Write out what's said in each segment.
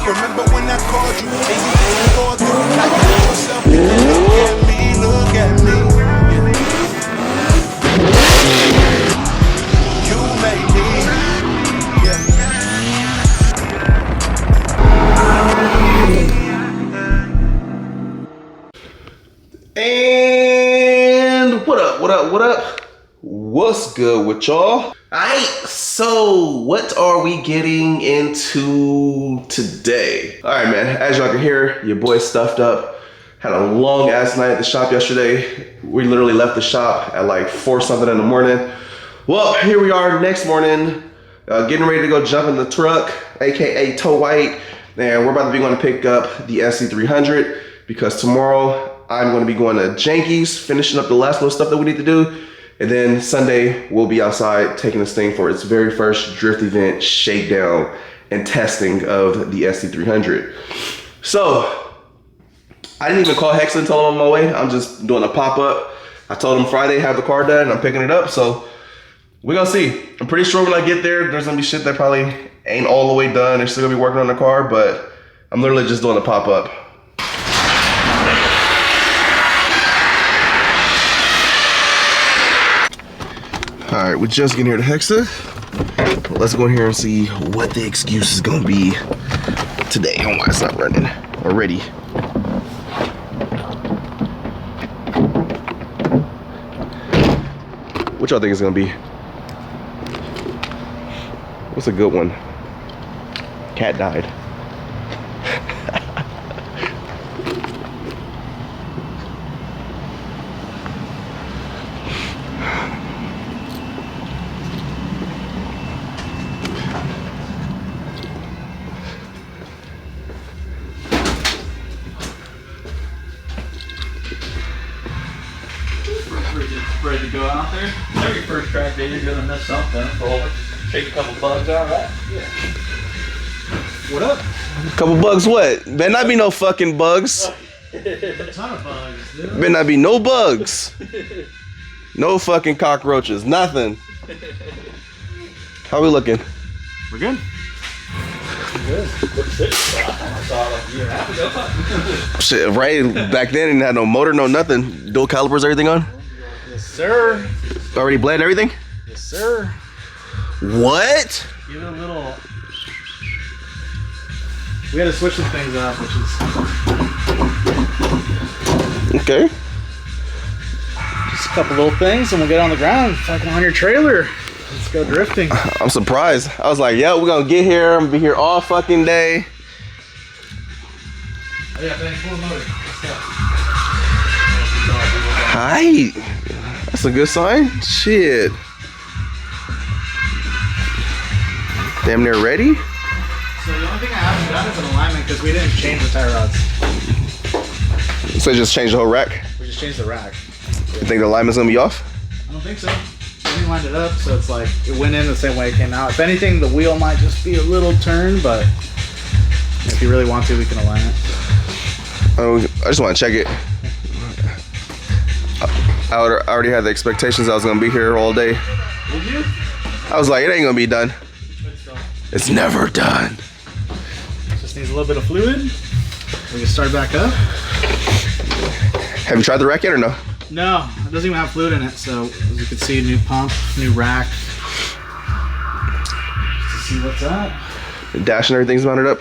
Remember when I called you and you didn't go through? Now you let yourself look at me, look at me. You made me, And what up, what up, what up? What's good with y'all? Alright, so what are we getting into today? Alright man, as y'all can hear, your boy stuffed up. Had a long ass night at the shop yesterday. We literally left the shop at like 4 something in the morning. Well, here we are next morning, getting ready to go jump in the truck, AKA Toe White. And we're about to be going to pick up the SC300 because tomorrow I'm going to be going to Janky's, finishing up the last little stuff that we need to do. And then Sunday, we'll be outside taking this thing for its very first drift event, shakedown, and testing of the SC300. So, I didn't even call Hex and tell him I'm on my way. I'm just doing a pop-up. I told him Friday, have the car done, and I'm picking it up. So, we're going to see. I'm pretty sure when I get there, there's going to be shit that probably ain't all the way done. They're still going to be working on the car, but I'm literally just doing a pop-up. All right, we're just getting here to Hexa. Let's go in here and see what the excuse is gonna be today and why it's not running already. What y'all think it's gonna be? What's a good one? Cat died. Ready to go out there? Every first track day, you're gonna miss something. So we'll shake a couple bugs out, right? Yeah. What up? Couple bugs what? Better not be no fucking bugs. A ton of bugs, dude. Better not be no bugs. No fucking cockroaches, nothing. How we looking? We're good. Good. I saw it like a year and a half ago. Shit, right back then, didn't have no motor, no nothing. Dual calipers, everything on? Yes, sir. Already bled everything? Yes, sir. What? Give it a little. We gotta switch some things up, which is. Okay. Just a couple little things, and we'll get on the ground, fucking on your trailer. Let's go drifting. I'm surprised. I was like, yeah, we're gonna get here. I'm gonna be here all fucking day. Oh, yeah, thanks for the motor. Let's go. Hi. That's a good sign. Shit. Damn near ready. So the only thing I haven't done is an alignment because we didn't change the tie rods. So just change the whole rack? We just changed the rack. You think the alignment's gonna be off? I don't think so. We lined it up, so it's like it went in the same way it came out. If anything, the wheel might just be a little turned, but if you really want to, we can align it. I just want to check it. I already had the expectations I was gonna be here all day. Did you? I was like, it ain't gonna be done. It's never done. Just needs a little bit of fluid. We can start back up. Have you tried the rack yet or no? No, it doesn't even have fluid in it, so as you can see, new pump, new rack. Just to see what's up. The dash and everything's mounted up?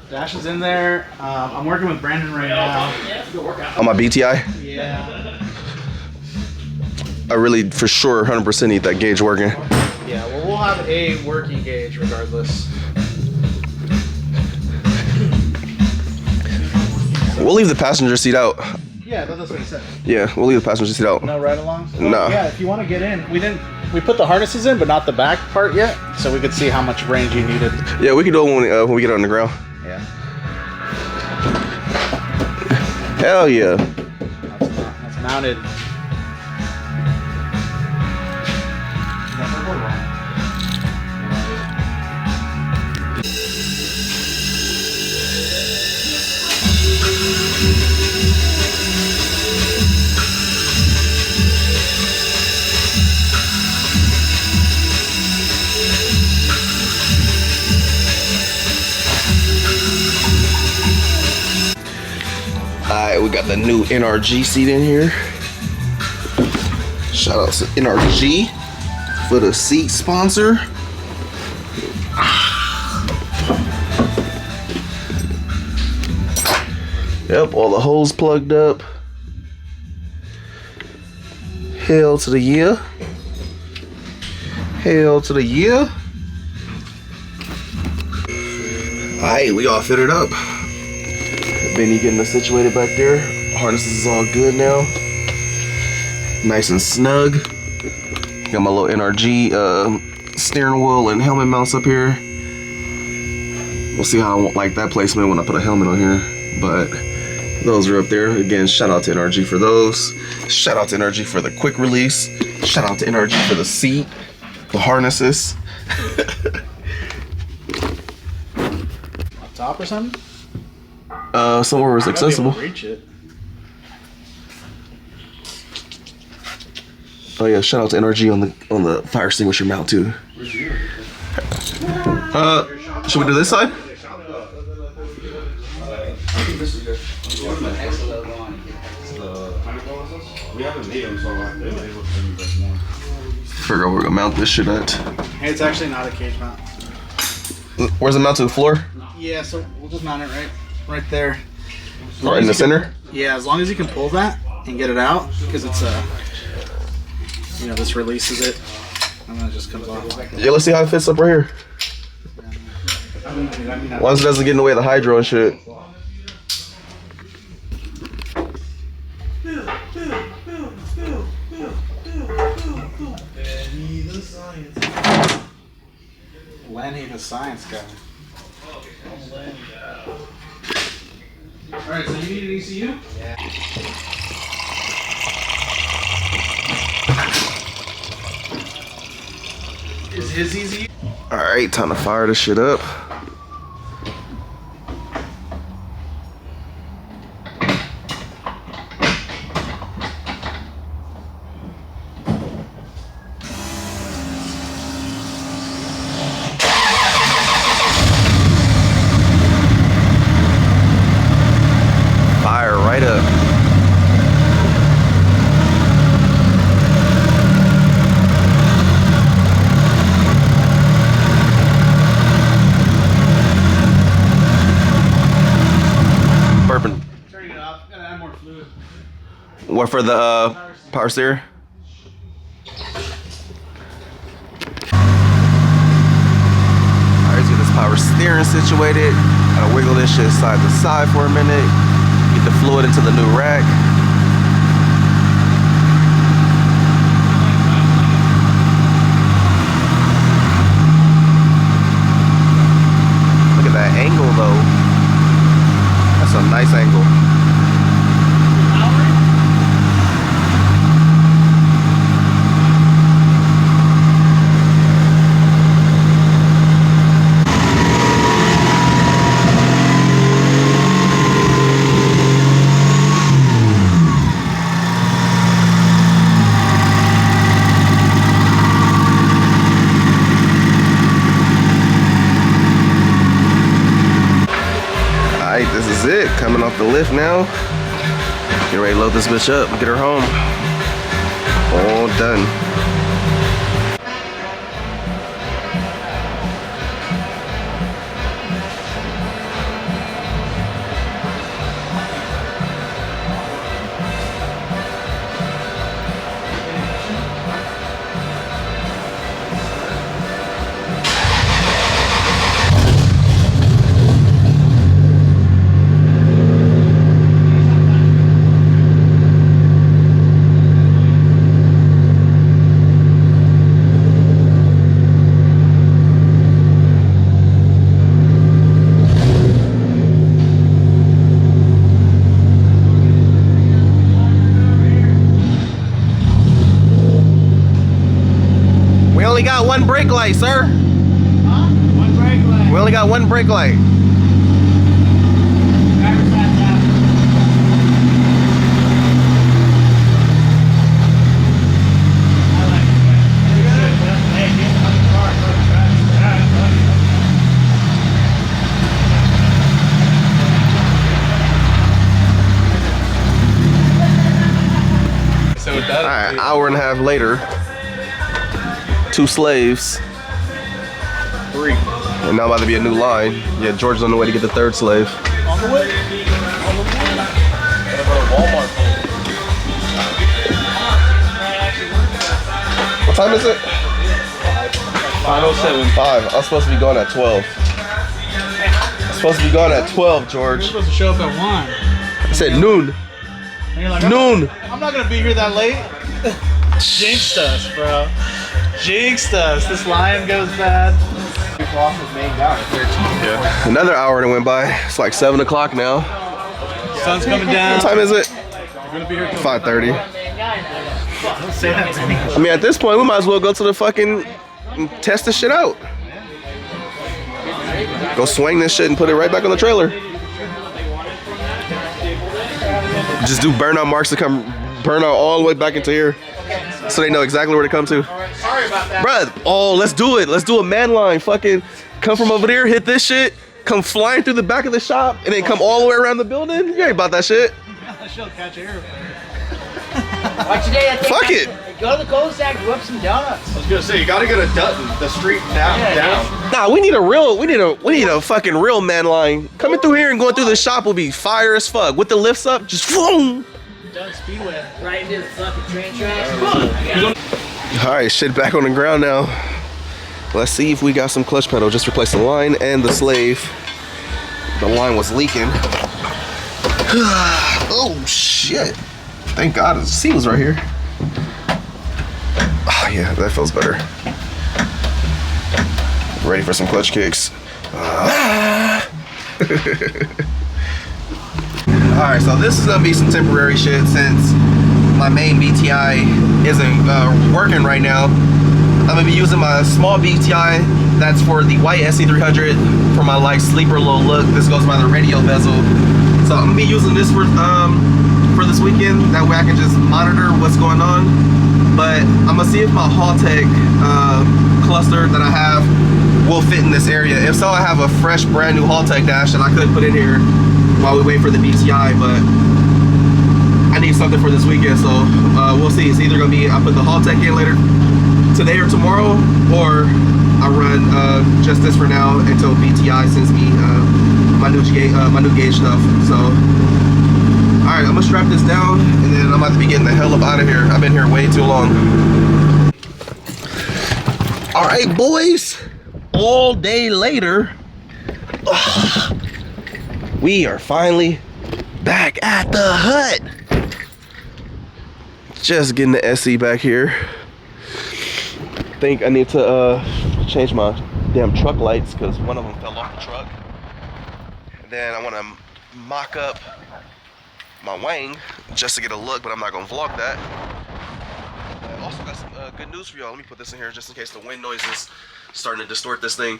Dash is in there. I'm working with Brandon right now. On my BTI? Yeah. I really, for sure, 100% need that gauge working. Yeah, well, we'll have a working gauge regardless. We'll leave the passenger seat out. Yeah, that's what he said. Yeah, we'll leave the passenger seat out. No ride-alongs? No. Yeah, if you want to get in, we put the harnesses in, but not the back part yet, so we could see how much range you needed. Yeah, we can do it when we get on the ground. Yeah. Hell yeah. That's mounted. Alright, we got the new NRG seat in here. Shout out to NRG for the seat sponsor. Yep, all the holes plugged up. Hell to the yeah. Hell to the yeah. Alright, we all fitted up. Benny getting us situated back there. Harnesses is all good now. Nice and snug. Got my little NRG steering wheel and helmet mounts up here. We'll see how I won't like that placement when I put a helmet on here. But those are up there. Again, shout out to NRG for those. Shout out to NRG for the quick release. Shout out to NRG for the seat, the harnesses. Up top or something? Somewhere it's accessible. Reach it. Oh yeah, shout out to NRG on the fire extinguisher mount too. Should we do this side? We haven't made them, so I think they look more. Figure out where we're gonna mount this shit at. Hey, it's actually not a cage mount. Where's it mount to the floor? Yeah, so we'll just mount it right there. Right in the center? Yeah, as long as you can pull that and get it out, because it's you know, this releases it, and then it just comes off. Yeah, let's see how it fits up right here. As long as it doesn't get in the way of the hydro and shit. Lenny the science guy. Alright, so you need an ECU? Yeah. Is his ECU? Alright, time to fire this shit up. Fire right up. Burping. Turning it off. Gotta add more fluid. What for the power steer? Alright, let's get this power steering situated. Gotta wiggle this shit side to side for a minute. Get the fluid into the new rack. Look at that angle though. That's a nice angle. Alright, this is it. Coming off the lift now. Get ready to load this bitch up and get her home. All done. We only got one brake light, sir. Huh? One brake light. We only got one brake light. Driver's side down. I like it. Hey, get out of the car. Go to Alright, hour and a half later. 2 slaves. 3. And now about to be a new line. Yeah, George's on the way to get the 3rd slave. On the way. Gotta go to Walmart. What time is it? 5:07. 5. I'm supposed to be going at 12. I'm supposed to be going at 12, You're George. supposed to show up at 1. I said noon. And you're like, Noon. I'm not gonna be here that late. Jinxed us, bro. Jinxed us. This lion goes bad. Yeah. Another hour that went by. It's like 7 o'clock now. Sun's coming down. What time is it? You're gonna be here till 5:30. Don't say that to me. I mean, at this point, we might as well go to the fucking test this shit out. Go swing this shit and put it right back on the trailer. Just do burnout marks to come burn out all the way back into here, so they know exactly where to come to. Sorry about that. Bruh, oh, let's do it. Let's do a man line. Fucking come from over there, hit this shit, come flying through the back of the shop, and then come all the way around the building. You ain't about that shit. She'll catch air. Like today, I think Fuck it. Go to the cul-de-sac, whip some donuts. I was gonna say you gotta get a Dutton, the street down. Nah, we need a fucking real man line. Coming through here and going through the shop will be fire as fuck. With the lifts up, just boom. Done Speedway. Right into the fucking train tracks. All right, shit back on the ground now. Let's see if we got some clutch pedal. Just replace the line and the slave. The line was leaking. Oh shit. Thank God the seal's right here. Oh yeah, that feels better. Ready for some clutch kicks. Alright, so this is gonna be some temporary shit since my main BTI isn't working right now. I'm gonna be using my small BTI that's for the white SC300 for my like sleeper low look. This goes by the radio bezel. So I'm gonna be using this for this weekend. That way I can just monitor what's going on. But I'm gonna see if my Haltech cluster that I have will fit in this area. If so, I have a fresh brand new Haltech dash that I could put in here while we wait for the BTI, but I need something for this weekend, so we'll see. It's either gonna be I put the Haltech in later today or tomorrow, or I run just this for now until BTI sends me my new gauge stuff. So all right, I'm gonna strap this down and then I'm about to be getting the hell up out of here. I've been here way too long. All right, boys, all day later, we are finally back at the hut. Just getting the SE back here. Think I need to change my damn truck lights because one of them fell off the truck. And then I want to mock up my wing just to get a look, but I'm not gonna vlog that. I also got some good news for y'all. Let me put this in here just in case the wind noise is starting to distort this thing.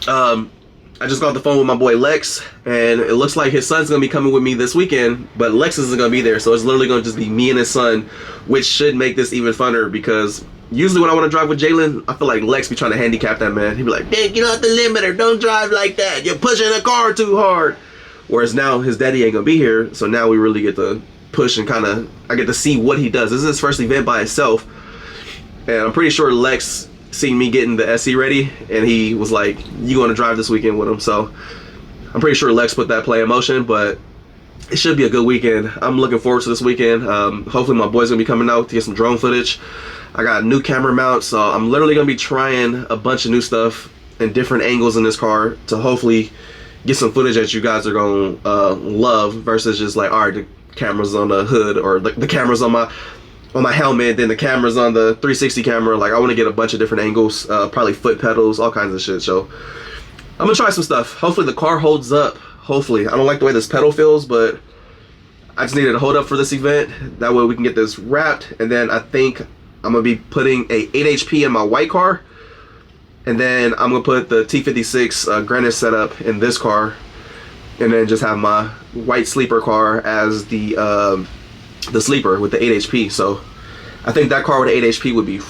I just got off the phone with my boy Lex, and it looks like his son's gonna be coming with me this weekend, but Lex isn't gonna be there, so it's literally gonna just be me and his son, which should make this even funner because usually when I want to drive with Jalen, I feel like Lex be trying to handicap that man. He'd be like, "Dad, get off the limiter, don't drive like that, you're pushing the car too hard." Whereas now his daddy ain't gonna be here, so now we really get to push and kind of, I get to see what he does. This is his first event by himself, and I'm pretty sure Lex seen me getting the SE ready, and he was like, "You going to drive this weekend with him?" So I'm pretty sure Lex put that play in motion, but it should be a good weekend. I'm looking forward to this weekend. Hopefully my boy's gonna be coming out to get some drone footage. I got a new camera mount, so I'm literally gonna be trying a bunch of new stuff and different angles in this car to hopefully get some footage that you guys are gonna love versus just like, all right, the camera's on the hood or the camera's on my helmet, then the camera's on the 360 camera. Like, I want to get a bunch of different angles, probably foot pedals, all kinds of shit. So I'm gonna try some stuff. Hopefully the car holds up. Hopefully. I don't like the way this pedal feels, but I just needed to hold up for this event. That way we can get this wrapped, and then I think I'm gonna be putting a 8 HP in my white car, and then I'm gonna put the T56 Granite setup in this car, and then just have my white sleeper car as the sleeper with the 8 HP. So I think that car with the 8 HP would be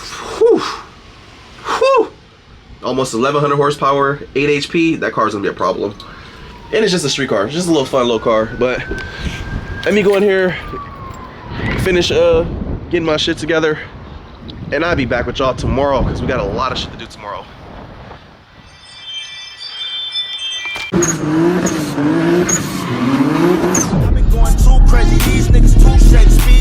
almost 1100 horsepower, 8 HP. That car's gonna be a problem. And it's just a street car, just a little fun little car. But let me go in here, finish getting my shit together, and I'll be back with y'all tomorrow because we got a lot of shit to do tomorrow. I've been going too crazy, these niggas too Shakespeare.